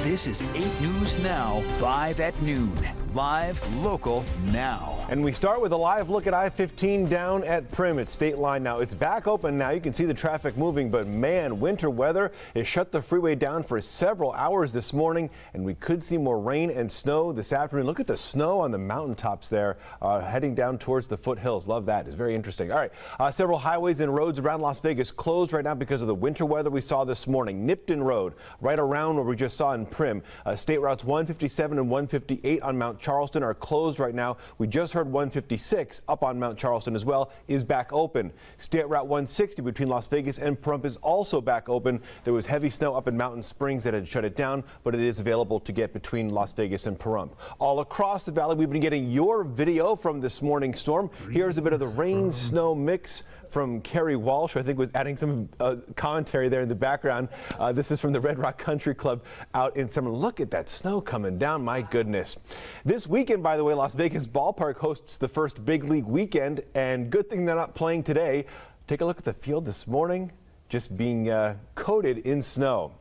This is 8 News Now, 5 at noon. Live, local, now. And we start with a live look at I-15 down at Primm at State Line. Now it's back open now. You can see the traffic moving, but man, winter weather has shut the freeway down for several hours this morning, and we could see more rain and snow this afternoon. Look at the snow on the mountaintops there, heading down towards the foothills. Love that. It's very interesting. All right, several highways and roads around Las Vegas closed right now because of the winter weather we saw this morning. Nipton Road, right around where we just saw in Primm. State routes 157 and 158 on Mount Charleston are closed right now. We just heard 156 up on Mount Charleston as well is back open. State Route 160 between Las Vegas and Pahrump is also back open. There was heavy snow up in Mountain Springs that had shut it down, but it is available to get between Las Vegas and Pahrump. All across the valley, we've been getting your video from this morning's storm. Here's a bit of the rain-snow mix from Kerry Walsh, who I think was adding some commentary there in the background. This is from the Red Rock Country Club out in Summer. Look at that snow coming down, my goodness. This weekend, by the way, Las Vegas Ballpark hosts the first big league weekend, and good thing they're not playing today. Take a look at the field this morning, just being coated in snow.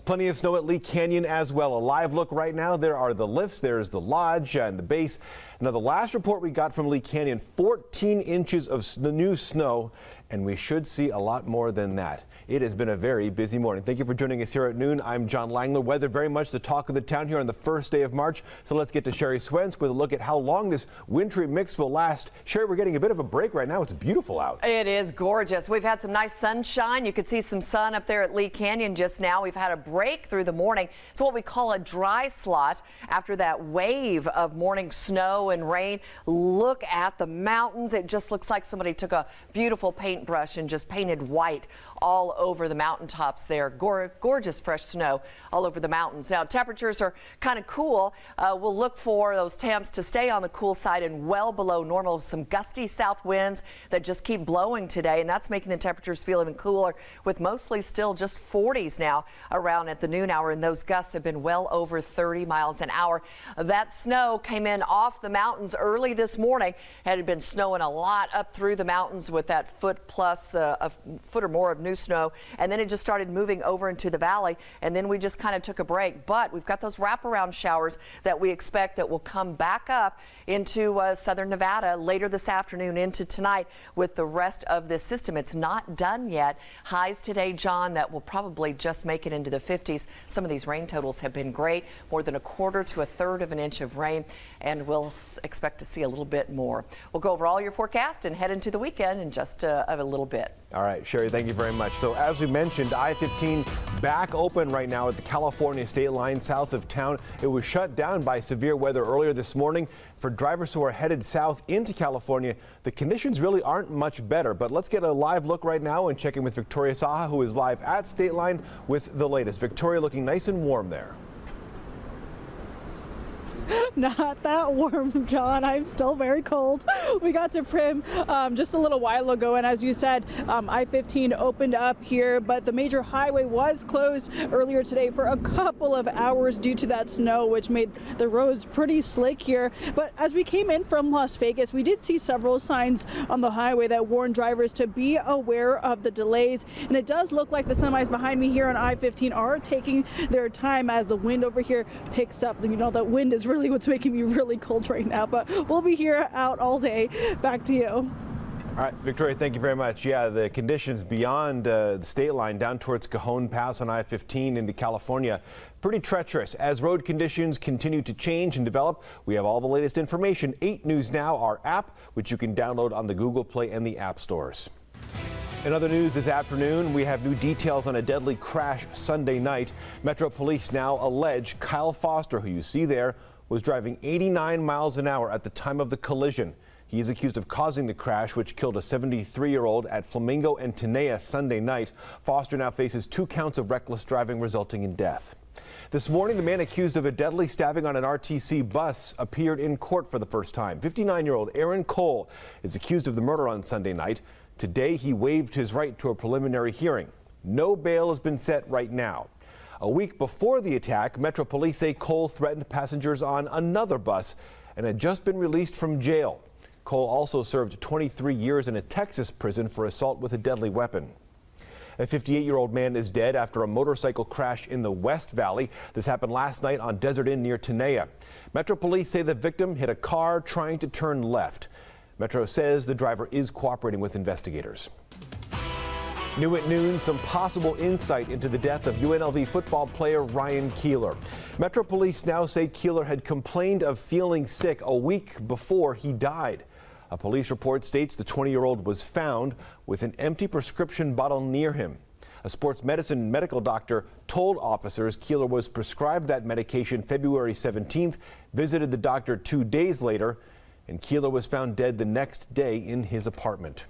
Plenty of snow at Lee Canyon as well. A live look right now. There are the lifts. There's the lodge and the base. Now, the last report we got from Lee Canyon, 14 inches of new snow, and we should see a lot more than that. It has been a very busy morning. Thank you for joining us here at noon. I'm John Langler. Weather very much the talk of the town here on the first day of March. So let's get to Sherry Swensk with a look at how long this wintry mix will last. Sherry, we're getting a bit of a break right now. It's beautiful out. It is gorgeous. We've had some nice sunshine. You could see some sun up there at Lee Canyon just now. We've had a break through the morning. It's what we call a dry slot after that wave of morning snow and rain. Look at the mountains. It just looks like somebody took a beautiful paintbrush and just painted white all over the mountaintops there. Gorgeous fresh snow all over the mountains. Now, temperatures are kind of cool. We'll look for those temps to stay on the cool side and well below normal. Some gusty south winds that just keep blowing today, and that's making the temperatures feel even cooler, with mostly still just 40s now around at the noon hour, and those gusts have been well over 30 miles an hour. That snow came in off the mountains early this morning. It had been snowing a lot up through the mountains with that foot plus a foot or more of new snow, and then it just started moving over into the valley, and then we just kind of took a break. But we've got those wraparound showers that we expect that will come back up into southern Nevada later this afternoon into tonight with the rest of this system. It's not done yet. Highs today, John, that will probably just make it into the 50s. Some of these rain totals have been great, more than a quarter to a third of an inch of rain, and we'll expect to see a little bit more. We'll go over all your forecast and head into the weekend in just a little bit. All right, Sherry, thank you very much. So as we mentioned, I-15 back open right now at the California state line south of town. It was shut down by severe weather earlier this morning. For drivers who are headed south into California, the conditions really aren't much better. But let's get a live look right now and check in with Victoria Saha, who is live at State Line with the latest. Victoria, looking nice and warm there. Not that warm, John. I'm still very cold. We got to Primm just a little while ago, and as you said, I-15 opened up here, but the major highway was closed earlier today for a couple of hours due to that snow, which made the roads pretty slick here. But as we came in from Las Vegas, we did see several signs on the highway that warned drivers to be aware of the delays, and it does look like the semis behind me here on I-15 are taking their time as the wind over here picks up. You know, the wind is really what's making me really cold right now, but we'll be here out all day. Back to you. All right, Victoria, thank you very much. Yeah, the conditions beyond the state line down towards Cajon Pass on I-15 into California, pretty treacherous. As road conditions continue to change and develop, we have all the latest information. 8 News Now, our app, which you can download on the Google Play and the app stores. In other news this afternoon, we have new details on a deadly crash Sunday night. Metro Police now allege Kyle Foster, who you see there, was driving 89 miles an hour at the time of the collision. He is accused of causing the crash, which killed a 73-year-old at Flamingo and Tenaya Sunday night. Foster now faces 2 counts of reckless driving resulting in death. This morning, the man accused of a deadly stabbing on an RTC bus appeared in court for the first time. 59-year-old Aaron Cole is accused of the murder on Sunday night. Today, he waived his right to a preliminary hearing. No bail has been set right now. A week before the attack, Metro Police say Cole threatened passengers on another bus and had just been released from jail. Cole also served 23 years in a Texas prison for assault with a deadly weapon. A 58-year-old man is dead after a motorcycle crash in the West Valley. This happened last night on Desert Inn near Tenaya. Metro police say the victim hit a car trying to turn left. Metro says the driver is cooperating with investigators. New at noon, some possible insight into the death of UNLV football player Ryan Keeler. Metro police now say Keeler had complained of feeling sick a week before he died. A police report states the 20-year-old was found with an empty prescription bottle near him. A sports medicine medical doctor told officers Keeler was prescribed that medication February 17th, visited the doctor 2 days later, and Keeler was found dead the next day in his apartment.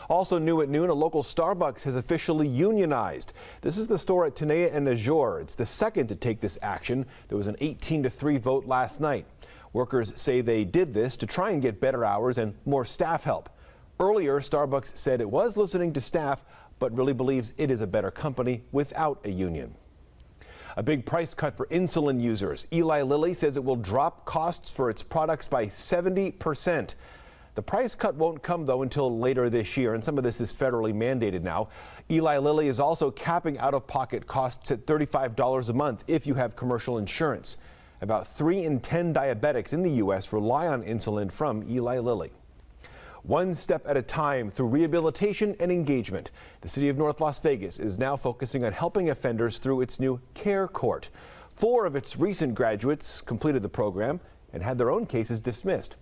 Also new at noon, a local Starbucks has officially unionized. This is the store at Tenaya and Azure. It's the second to take this action. There was an 18-3 vote last night. Workers say they did this to try and get better hours and more staff help. Earlier, Starbucks said it was listening to staff, but really believes it is a better company without a union. A big price cut for insulin users. Eli Lilly says it will drop costs for its products by 70%. The price cut won't come, though, until later this year, and some of this is federally mandated now. Eli Lilly is also capping out-of-pocket costs at $35 a month if you have commercial insurance. About 3 in 10 diabetics in the U.S. rely on insulin from Eli Lilly. One step at a time through rehabilitation and engagement. The city of North Las Vegas is now focusing on helping offenders through its new Care Court. 4 of its recent graduates completed the program and had their own cases dismissed.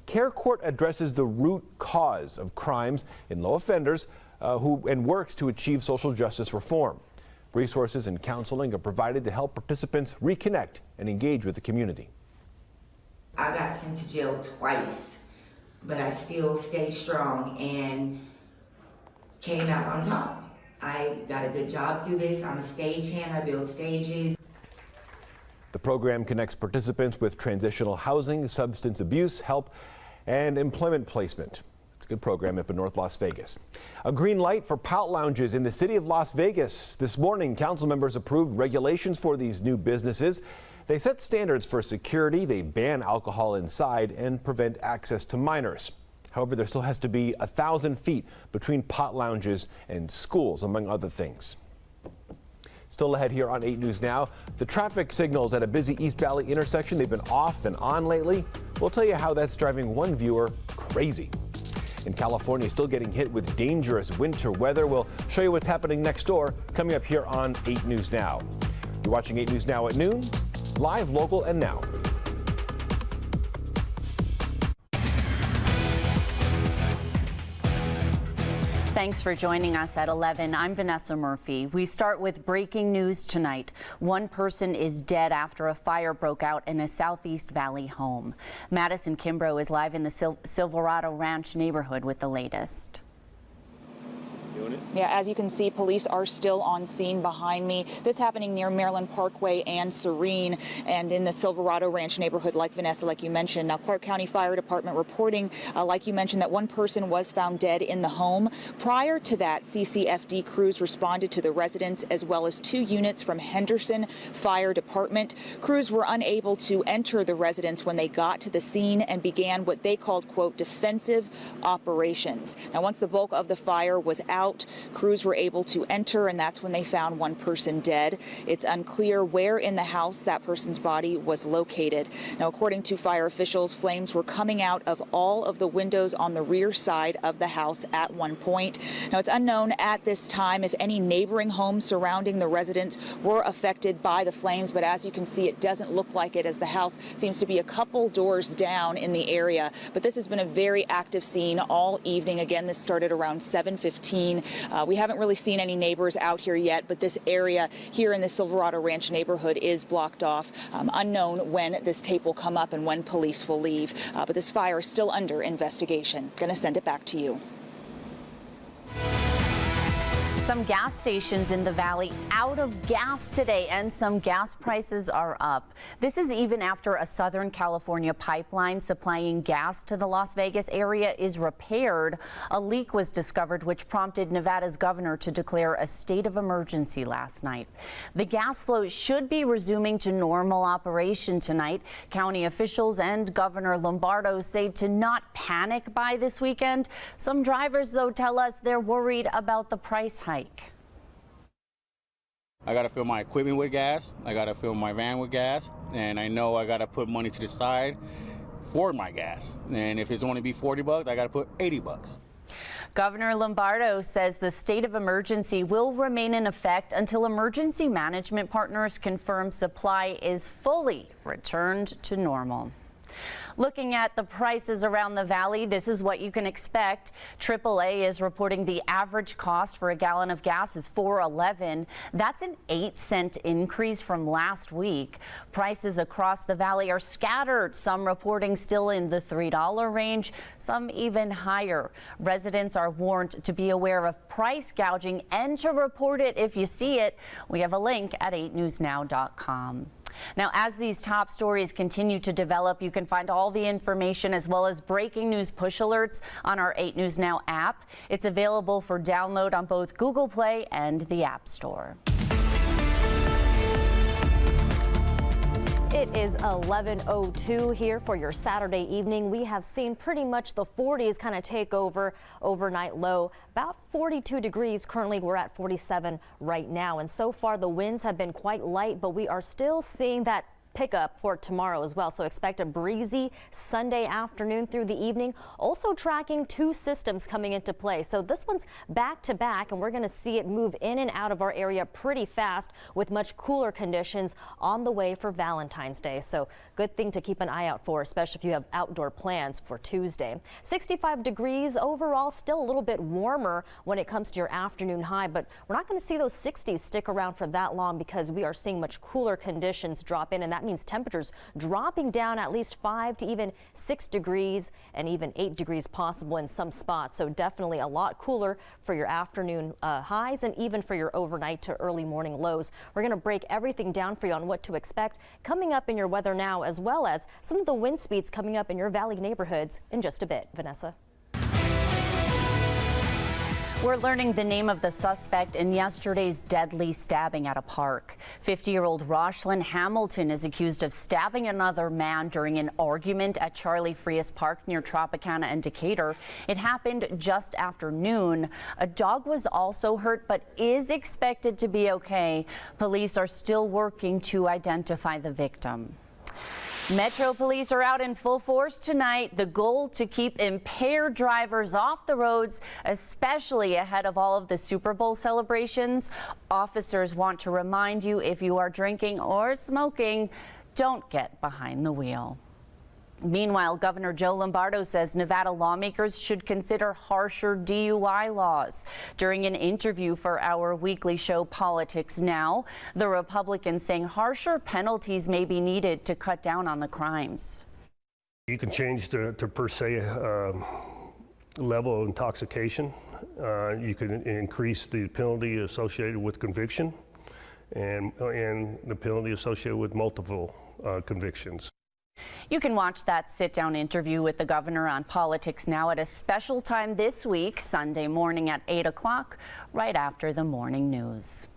Care Court addresses the root cause of crimes in low offenders and works to achieve social justice reform. Resources and counseling are provided to help participants reconnect and engage with the community. I got sent to jail twice, but I still stayed strong and came out on top. I got a good job through this. I'm a stagehand. I build stages. The program connects participants with transitional housing, substance abuse help, and employment placement. It's a good program up in North Las Vegas. A green light for pout lounges in the city of Las Vegas. This morning, council members approved regulations for these new businesses. They set standards for security, they ban alcohol inside, and prevent access to minors. However, there still has to be 1,000 feet between pot lounges and schools, among other things. Still ahead here on 8 News Now, the traffic signals at a busy East Valley intersection, they've been off and on lately. We'll tell you how that's driving one viewer crazy. In California, still getting hit with dangerous winter weather. We'll show you what's happening next door coming up here on 8 News Now. You're watching 8 News Now at noon, live, local, and now. Thanks for joining us at 11. I'm Vanessa Murphy. We start with breaking news tonight. One person is dead after a fire broke out in a Southeast Valley home. Madison Kimbrough is live in the Silverado Ranch neighborhood with the latest. Yeah, as you can see, police are still on scene behind me. This happening near Maryland Parkway and Serene and in the Silverado Ranch neighborhood, like Vanessa, like you mentioned. Now, Clark County Fire Department reporting, like you mentioned, that one person was found dead in the home. Prior to that, CCFD crews responded to the residents as well as 2 units from Henderson Fire Department. Crews were unable to enter the residence when they got to the scene and began what they called, quote, defensive operations. Now, once the bulk of the fire was out, crews were able to enter, and that's when they found one person dead. It's unclear where in the house that person's body was located. Now, according to fire officials, flames were coming out of all of the windows on the rear side of the house at one point. Now, it's unknown at this time if any neighboring homes surrounding the residence were affected by the flames, but as you can see, it doesn't look like it, as the house seems to be a couple doors down in the area. But this has been a very active scene all evening. Again, this started around 7:15. We haven't really seen any neighbors out here yet, but this area here in the Silverado Ranch neighborhood is blocked off. Unknown when this tape will come up and when police will leave. But this fire is still under investigation. Going to send it back to you. Some gas stations in the valley out of gas today, and some gas prices are up. This is even after a Southern California pipeline supplying gas to the Las Vegas area is repaired. A leak was discovered, which prompted Nevada's governor to declare a state of emergency last night. The gas flow should be resuming to normal operation tonight. County officials and Governor Lombardo say to not panic by this weekend. Some drivers, though, tell us they're worried about the price hike. I got to fill my equipment with gas, I got to fill my van with gas, and I know I got to put money to the side for my gas. And if it's only be $40, I got to put $80. Governor Lombardo says the state of emergency will remain in effect until emergency management partners confirm supply is fully returned to normal. Looking at the prices around the valley, this is what you can expect. AAA is reporting the average cost for a gallon of gas is $4.11. That's an 8-cent increase from last week. Prices across the valley are scattered, some reporting still in the $3 range, some even higher. Residents are warned to be aware of price gouging and to report it if you see it. We have a link at 8newsnow.com. Now, as these top stories continue to develop, you can find all the information as well as breaking news push alerts on our 8 News Now app. It's available for download on both Google Play and the App Store. It is 11:02 here for your Saturday evening. We have seen pretty much the 40s kind of take over overnight low. About 42 degrees. Currently, we're at 47 right now. And so far, the winds have been quite light, but we are still seeing that pick up for tomorrow as well. So expect a breezy Sunday afternoon through the evening. Also tracking 2 systems coming into play. So this one's back to back, and we're going to see it move in and out of our area pretty fast with much cooler conditions on the way for Valentine's Day. So good thing to keep an eye out for, especially if you have outdoor plans for Tuesday. 65 degrees overall, still a little bit warmer when it comes to your afternoon high, but we're not going to see those 60s stick around for that long because we are seeing much cooler conditions drop in, and that means temperatures dropping down at least 5 to even 6 degrees and even 8 degrees possible in some spots. So definitely a lot cooler for your afternoon highs and even for your overnight to early morning lows. We're going to break everything down for you on what to expect coming up in your weather now, as well as some of the wind speeds coming up in your valley neighborhoods in just a bit. Vanessa. We're learning the name of the suspect in yesterday's deadly stabbing at a park. 50-year-old Roshlyn Hamilton is accused of stabbing another man during an argument at Charlie Frias Park near Tropicana and Decatur. It happened just after noon. A dog was also hurt but is expected to be okay. Police are still working to identify the victim. Metro Police are out in full force tonight. The goal to keep impaired drivers off the roads, especially ahead of all of the Super Bowl celebrations. Officers want to remind you, if you are drinking or smoking, don't get behind the wheel. Meanwhile, Governor Joe Lombardo says Nevada lawmakers should consider harsher DUI laws. During an interview for our weekly show Politics Now, the Republicans saying harsher penalties may be needed to cut down on the crimes. You can change the per se level of intoxication. You can increase the penalty associated with conviction and the penalty associated with multiple convictions. You can watch that sit-down interview with the governor on Politics Now at a special time this week, Sunday morning at 8 o'clock, right after the morning news.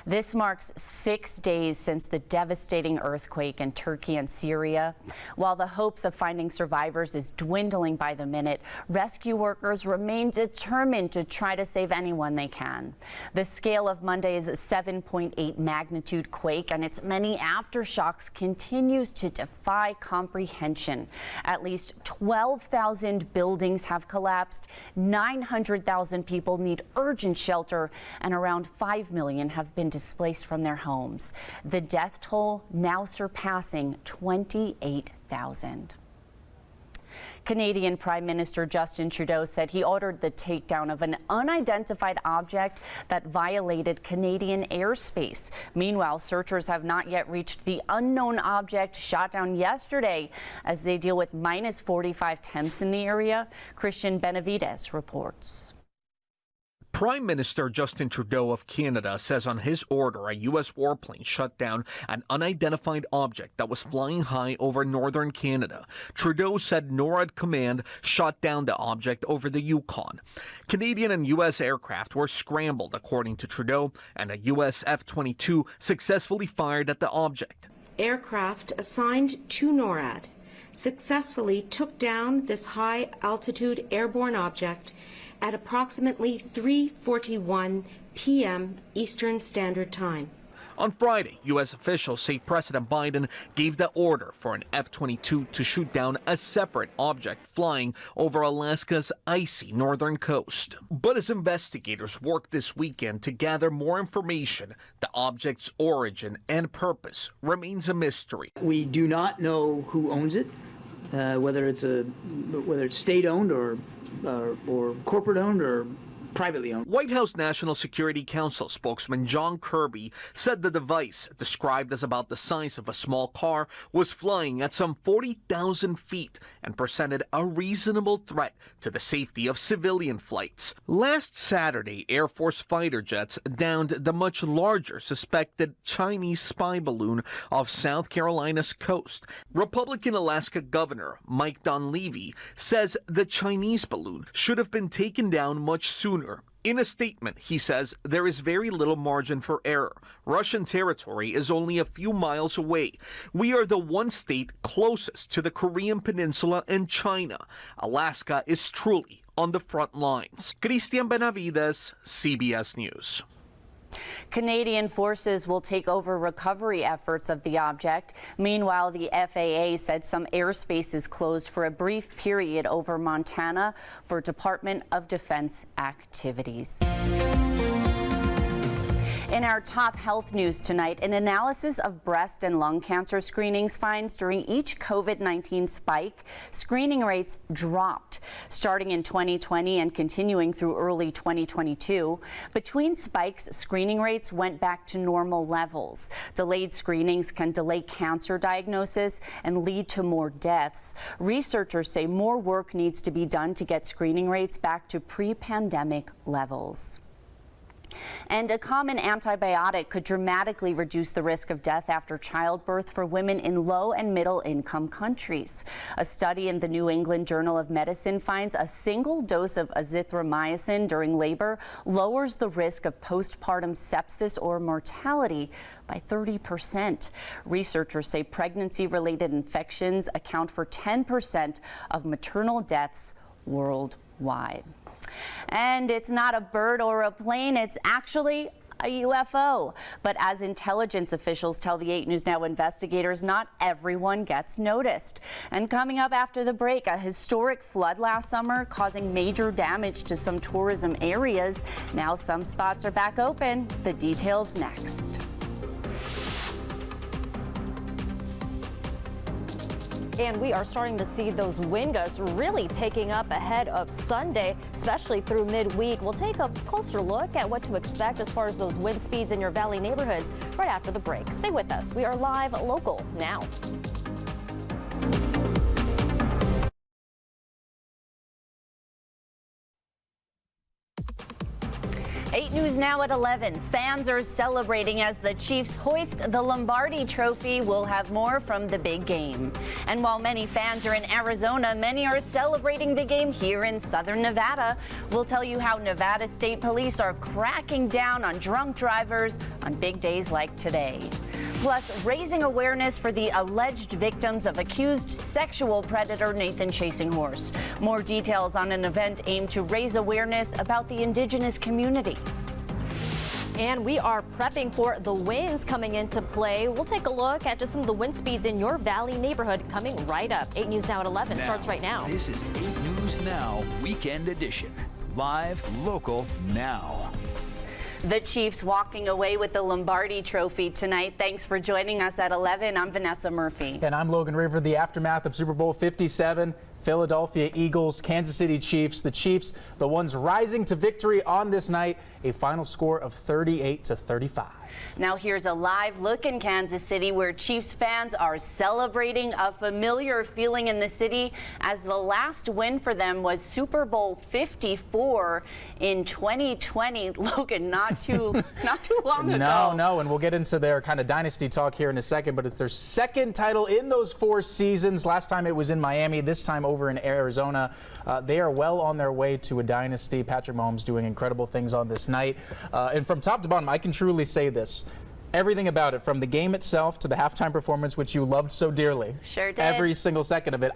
This marks 6 days since the devastating earthquake in Turkey and Syria. While the hopes of finding survivors is dwindling by the minute, rescue workers remain determined to try to save anyone they can. The scale of Monday's 7.8 magnitude quake and its many aftershocks continues to defy comprehension. At least 12,000 buildings have collapsed, 900,000 people need urgent shelter, and around 5 million have been displaced from their homes. The death toll now surpassing 28,000. Canadian Prime Minister Justin Trudeau said he ordered the takedown of an unidentified object that violated Canadian airspace. Meanwhile, searchers have not yet reached the unknown object shot down yesterday as they deal with minus 45 temps in the area. Christian Benavides reports. Prime Minister Justin Trudeau of Canada says on his order a U.S. warplane shut down an unidentified object that was flying high over northern Canada. Trudeau said NORAD command shot down the object over the Yukon. Canadian and U.S. aircraft were scrambled, according to Trudeau, and a U.S. F-22 successfully fired at the object. Aircraft assigned to NORAD successfully took down this high-altitude airborne object at approximately 3:41 p.m. Eastern Standard Time. On Friday, U.S. officials say President Biden gave the order for an F-22 to shoot down a separate object flying over Alaska's icy northern coast. But as investigators work this weekend to gather more information, the object's origin and purpose remains a mystery. We do not know who owns it, whether it's state-owned or corporate-owned or privately owned. White House National Security Council spokesman John Kirby said the device, described as about the size of a small car, was flying at some 40,000 feet and presented a reasonable threat to the safety of civilian flights. Last Saturday, Air Force fighter jets downed the much larger suspected Chinese spy balloon off South Carolina's coast. Republican Alaska Governor Mike Dunleavy says the Chinese balloon should have been taken down much sooner. In a statement, he says there is very little margin for error. Russian territory is only a few miles away. We are the one state closest to the Korean Peninsula and China. Alaska is truly on the front lines. Christian Benavides, CBS News. Canadian forces will take over recovery efforts of the object. Meanwhile, the FAA said some airspace is closed for a brief period over Montana for Department of Defense activities. In our top health news tonight, an analysis of breast and lung cancer screenings finds during each COVID-19 spike, screening rates dropped. Starting in 2020 and continuing through early 2022, between spikes, screening rates went back to normal levels. Delayed screenings can delay cancer diagnosis and lead to more deaths. Researchers say more work needs to be done to get screening rates back to pre-pandemic levels. And a common antibiotic could dramatically reduce the risk of death after childbirth for women in low and middle income countries. A study in the New England Journal of Medicine finds a single dose of azithromycin during labor lowers the risk of postpartum sepsis or mortality by 30%. Researchers say pregnancy-related infections account for 10% of maternal deaths worldwide. And it's not a bird or a plane, it's actually a UFO. But as intelligence officials tell the 8 News Now investigators, not everyone gets noticed. And coming up after the break, a historic flood last summer causing major damage to some tourism areas. Now some spots are back open. The details next. And we are starting to see those wind gusts really picking up ahead of Sunday, especially through midweek. We'll take a closer look at what to expect as far as those wind speeds in your valley neighborhoods right after the break. Stay with us. We are live local now. 8 News Now at 11. Fans are celebrating as the Chiefs hoist the Lombardi Trophy. We'll have more from the big game. And while many fans are in Arizona, many are celebrating the game here in Southern Nevada. We'll tell you how Nevada State Police are cracking down on drunk drivers on big days like today. Plus, raising awareness for the alleged victims of accused sexual predator Nathan Chasing Horse. More details on an event aimed to raise awareness about the indigenous community. And we are prepping for the winds coming into play. We'll take a look at just some of the wind speeds in your valley neighborhood coming right up. 8 News Now at 11 starts right now. This is 8 News Now Weekend Edition. Live, local, now. The Chiefs walking away with the Lombardi Trophy tonight. Thanks for joining us at 11. I'm Vanessa Murphy. And I'm Logan River. The aftermath of Super Bowl 57. Philadelphia Eagles, Kansas City Chiefs. The Chiefs, the ones rising to victory on this night. A final score of 38-35. Now here's a live look in Kansas City where Chiefs fans are celebrating a familiar feeling in the city as the last win for them was Super Bowl 54 in 2020. Logan, not too long ago. No, and we'll get into their kind of dynasty talk here in a second, but it's their second title in those 4 seasons. Last time it was in Miami, this time over in Arizona. They are well on their way to a dynasty. Patrick Mahomes doing incredible things on this night. And from top to bottom, I can truly say this. Everything about it, from the game itself to the halftime performance, which you loved so dearly. Sure did. Every single second of it.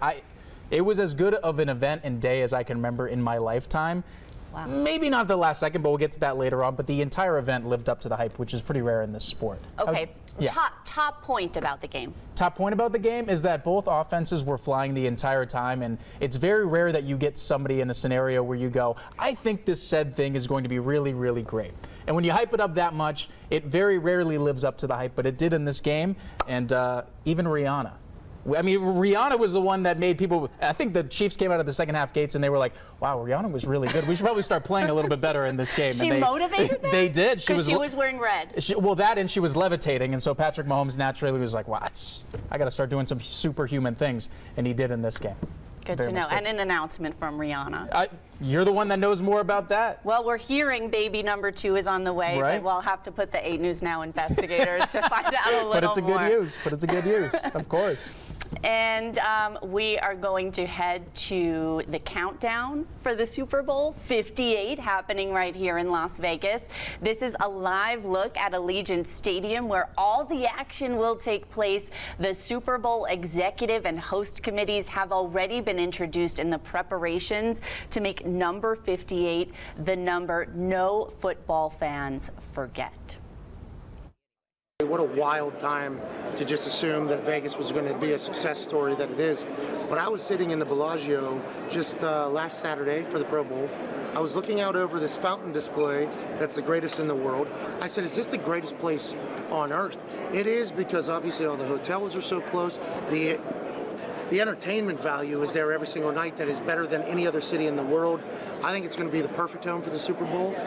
It was as good of an event and day as I can remember in my lifetime. Wow. Maybe not the last second, but we'll get to that later on. But the entire event lived up to the hype, which is pretty rare in this sport. Okay. Yeah. Top point about the game. Top point about the game is that both offenses were flying the entire time, and it's very rare that you get somebody in a scenario where you go, I think this said thing is going to be really, really great. And when you hype it up that much, it very rarely lives up to the hype, but it did in this game, and even Rihanna. I mean, Rihanna was the one that made people, I think the Chiefs came out of the second half gates and they were like, wow, Rihanna was really good. We should probably start playing a little bit better in this game. She motivated them? They did. Because she was wearing red. Well, that and she was levitating. And so Patrick Mahomes naturally was like, wow, I got to start doing some superhuman things. And he did in this game. Good to know. And an announcement from Rihanna. You're the one that knows more about that. Well, we're hearing baby number 2 is on the way, right? But we'll have to put the 8 News Now investigators to find out a little more. But it's a good use. But it's a good use, of course. And we are going to head to the countdown for the Super Bowl 58 happening right here in Las Vegas. This is a live look at Allegiant Stadium where all the action will take place. The Super Bowl executive and host committees have already been introduced in the preparations to make number 58 the number no football fans forget. What a wild time to just assume that Vegas was going to be a success story that it is. But I was sitting in the Bellagio just last Saturday for the Pro Bowl. I was looking out over this fountain display that's the greatest in the world. I said, is this the greatest place on earth? It is, because obviously all the hotels are so close. The entertainment value is there every single night that is better than any other city in the world. I think it's going to be the perfect home for the Super Bowl. I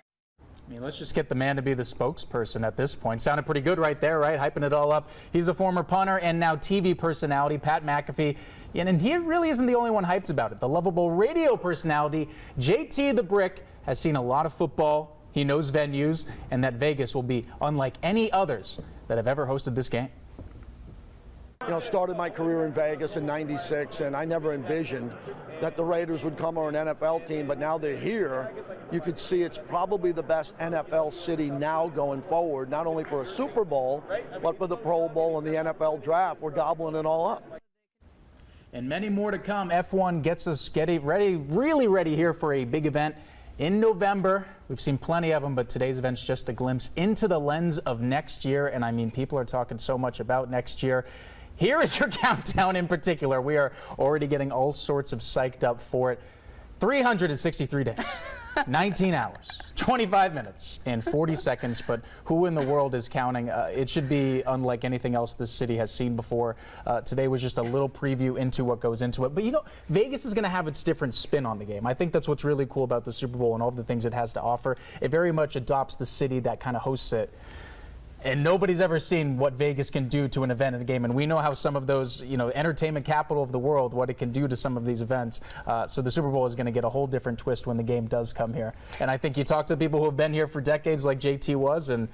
mean, let's just get the man to be the spokesperson at this point. Sounded pretty good right there, right? Hyping it all up. He's a former punter and now TV personality, Pat McAfee. And he really isn't the only one hyped about it. The lovable radio personality, JT the Brick, has seen a lot of football. He knows venues, and that Vegas will be unlike any others that have ever hosted this game. You know, started my career in Vegas in '96, and I never envisioned that the Raiders would come or an NFL team, but now they're here. You could see it's probably the best NFL city now going forward, not only for a Super Bowl, but for the Pro Bowl and the NFL draft. We're gobbling it all up. And many more to come. F1 gets us ready, really ready here for a big event in November. We've seen plenty of them, but today's event's just a glimpse into the lens of next year. And I mean, people are talking so much about next year. Here is your countdown in particular. We are already getting all sorts of psyched up for it. 363 days, 19 hours, 25 minutes, and 40 seconds. But who in the world is counting? It should be unlike anything else this city has seen before. Today was just a little preview into what goes into it. But you know, Vegas is going to have its different spin on the game. I think that's what's really cool about the Super Bowl and all the things it has to offer. It very much adopts the city that kind of hosts it. And nobody's ever seen what Vegas can do to an event in a game. And we know how some of those, you know, entertainment capital of the world, what it can do to some of these events. So the Super Bowl is going to get a whole different twist when the game does come here. And I think you talk to people who have been here for decades like JT was, and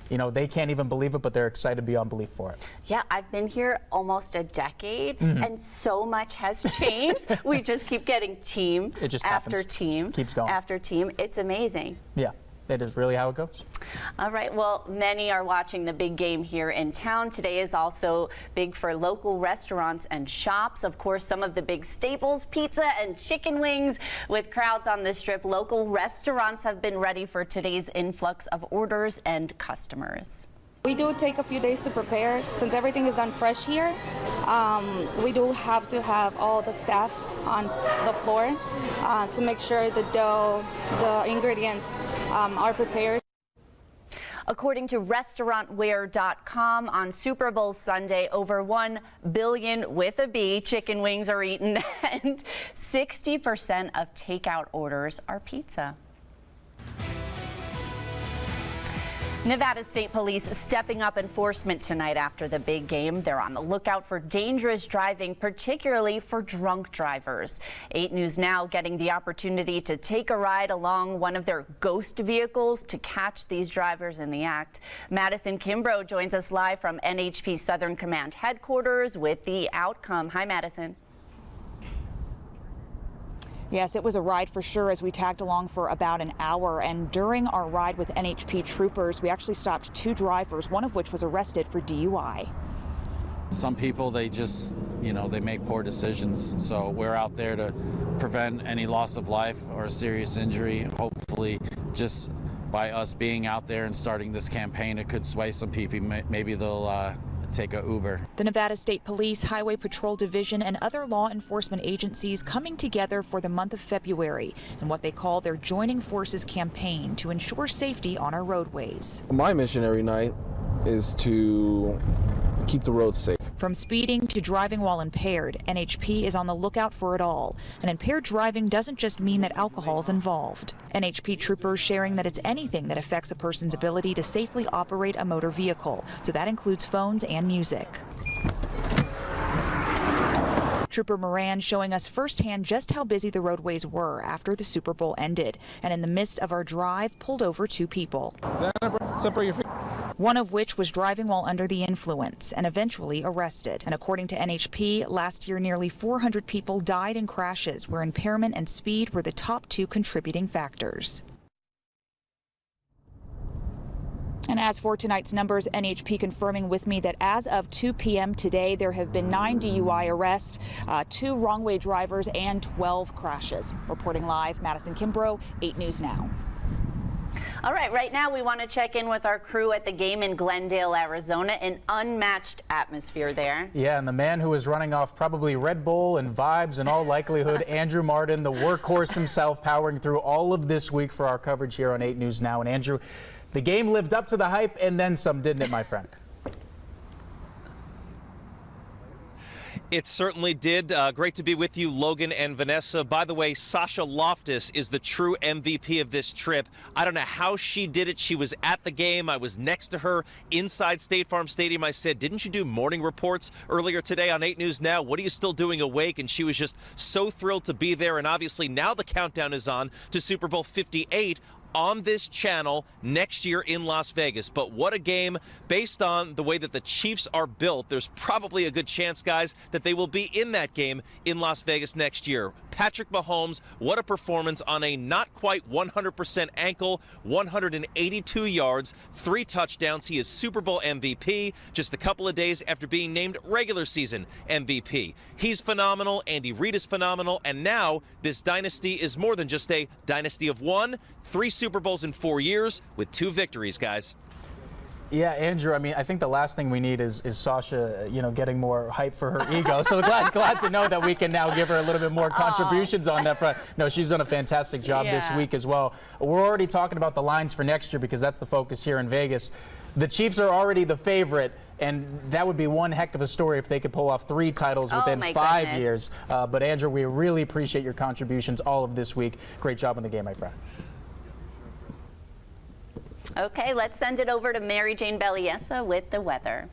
you know, they can't even believe it, but they're excited beyond belief for it. Yeah, I've been here almost a decade, and so much has changed. We just keep getting team after team. Keeps going. After team. It's amazing. Yeah. That is really how it goes. All right, well, many are watching the big game here in town. Today is also big for local restaurants and shops. Of course, some of the big staples, pizza and chicken wings. With crowds on the Strip, local restaurants have been ready for today's influx of orders and customers. We do take a few days to prepare. Since everything is done fresh here, we do have to have all the staff on the floor to make sure the dough, the ingredients are prepared. According to restaurantware.com, on Super Bowl Sunday, over 1 billion with a B chicken wings are eaten, and 60% of takeout orders are pizza. Nevada State Police stepping up enforcement tonight after the big game. They're on the lookout for dangerous driving, particularly for drunk drivers. 8 News Now getting the opportunity to take a ride along one of their ghost vehicles to catch these drivers in the act. Madison Kimbrough joins us live from NHP Southern Command headquarters with the outcome. Hi, Madison. Yes, it was a ride for sure as we tagged along for about an hour. And during our ride with NHP troopers, we actually stopped 2 drivers, one of which was arrested for DUI. Some people, they just, they make poor decisions. So we're out there to prevent any loss of life or serious injury. Hopefully, just by us being out there and starting this campaign, it could sway some people. Maybe they'll take a Uber. The Nevada State Police, Highway Patrol Division, and other law enforcement agencies coming together for the month of February in what they call their Joining Forces campaign to ensure safety on our roadways. My mission every night is to keep the roads safe. From speeding to driving while impaired, NHP is on the lookout for it all. And impaired driving doesn't just mean that alcohol is involved. NHP troopers sharing that it's anything that affects a person's ability to safely operate a motor vehicle. So that includes phones and music. Trooper Moran showing us firsthand just how busy the roadways were after the Super Bowl ended. And in the midst of our drive, pulled over 2 people. Separate your feet. One of which was driving while under the influence and eventually arrested. And according to NHP, last year nearly 400 people died in crashes where impairment and speed were the top 2 contributing factors. And as for tonight's numbers, NHP confirming with me that as of 2 p.m. today, there have been 9 DUI arrests, 2 wrong-way drivers, and 12 crashes. Reporting live, Madison Kimbrough, 8 News Now. All right now we want to check in with our crew at the game in Glendale, Arizona. An unmatched atmosphere there. Yeah, and the man who is running off probably Red Bull and vibes in all likelihood, Andrew Martin, the workhorse himself, powering through all of this week for our coverage here on 8 News Now. And Andrew, the game lived up to the hype and then some, didn't it, my friend? It certainly did. Great to be with you, Logan and Vanessa. By the way, Sasha Loftus is the true MVP of this trip. I don't know how she did it. She was at the game. I was next to her inside State Farm Stadium. I said, didn't you do morning reports earlier today on 8 News Now? What are you still doing awake? And she was just so thrilled to be there. And obviously now the countdown is on to Super Bowl 58 on this channel next year in Las Vegas. But what a game. Based on the way that the Chiefs are built, there's probably a good chance, guys, that they will be in that game in Las Vegas next year. Patrick Mahomes, what a performance on a not quite 100% ankle, 182 yards, 3 touchdowns. He is Super Bowl MVP just a couple of days after being named regular season MVP. He's phenomenal. Andy Reid is phenomenal. And now this dynasty is more than just a dynasty of 1. 3 Super Bowls in 4 years with 2 victories, guys. Yeah, Andrew, I mean, I think the last thing we need is Sasha, getting more hype for her ego. So glad to know that we can now give her a little bit more contributions on that front. No, she's done a fantastic job this week as well. We're already talking about the lines for next year because that's the focus here in Vegas. The Chiefs are already the favorite, and that would be one heck of a story if they could pull off 3 titles within 5 years. But Andrew, we really appreciate your contributions all of this week. Great job on the game, my friend. Okay, let's send it over to Mary Jane Belliesa with the weather.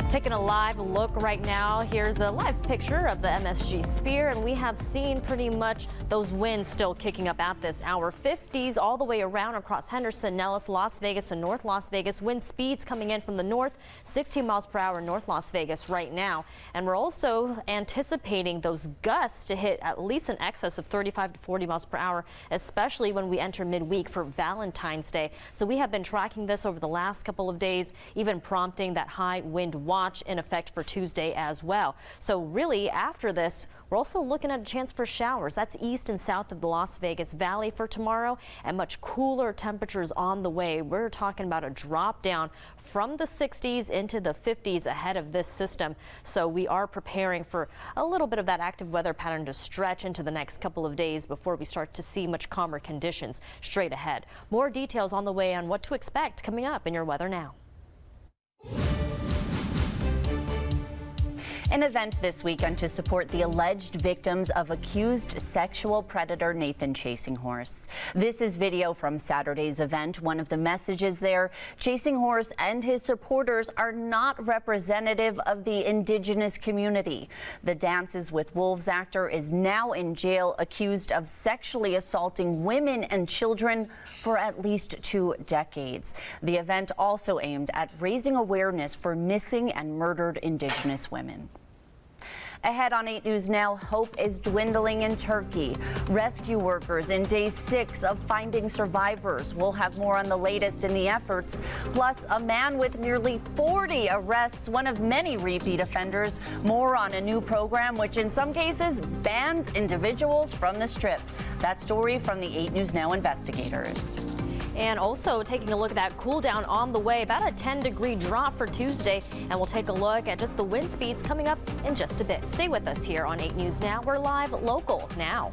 Taking a live look right now. Here's a live picture of the MSG Sphere, and we have seen pretty much those winds still kicking up at this hour. 50s all the way around across Henderson, Nellis, Las Vegas, and North Las Vegas. Wind speeds coming in from the north, 16 miles per hour in North Las Vegas right now. And we're also anticipating those gusts to hit at least an excess of 35 to 40 miles per hour, especially when we enter midweek for Valentine's Day. So we have been tracking this over the last couple of days, even prompting that high wind watch in effect for Tuesday as well. So really after this, we're also looking at a chance for showers. That's east and south of the Las Vegas Valley for tomorrow, and much cooler temperatures on the way. We're talking about a drop down from the 60s into the 50s ahead of this system. So we are preparing for a little bit of that active weather pattern to stretch into the next couple of days before we start to see much calmer conditions straight ahead. More details on the way on what to expect coming up in your weather now. An event this weekend to support the alleged victims of accused sexual predator Nathan Chasing Horse. This is video from Saturday's event. One of the messages there, Chasing Horse and his supporters are not representative of the indigenous community. The Dances with Wolves actor is now in jail, accused of sexually assaulting women and children for at least 2 decades. The event also aimed at raising awareness for missing and murdered indigenous women. Ahead on 8 News Now, hope is dwindling in Turkey. Rescue workers in day 6 of finding survivors. We'll have more on the latest in the efforts. Plus, a man with nearly 40 arrests, one of many repeat offenders. More on a new program which in some cases bans individuals from the Strip. That story from the 8 News Now investigators. And also taking a look at that cool down on the way, about a 10-degree drop for Tuesday. And we'll take a look at just the wind speeds coming up in just a bit. Stay with us here on 8 News Now. We're live local now.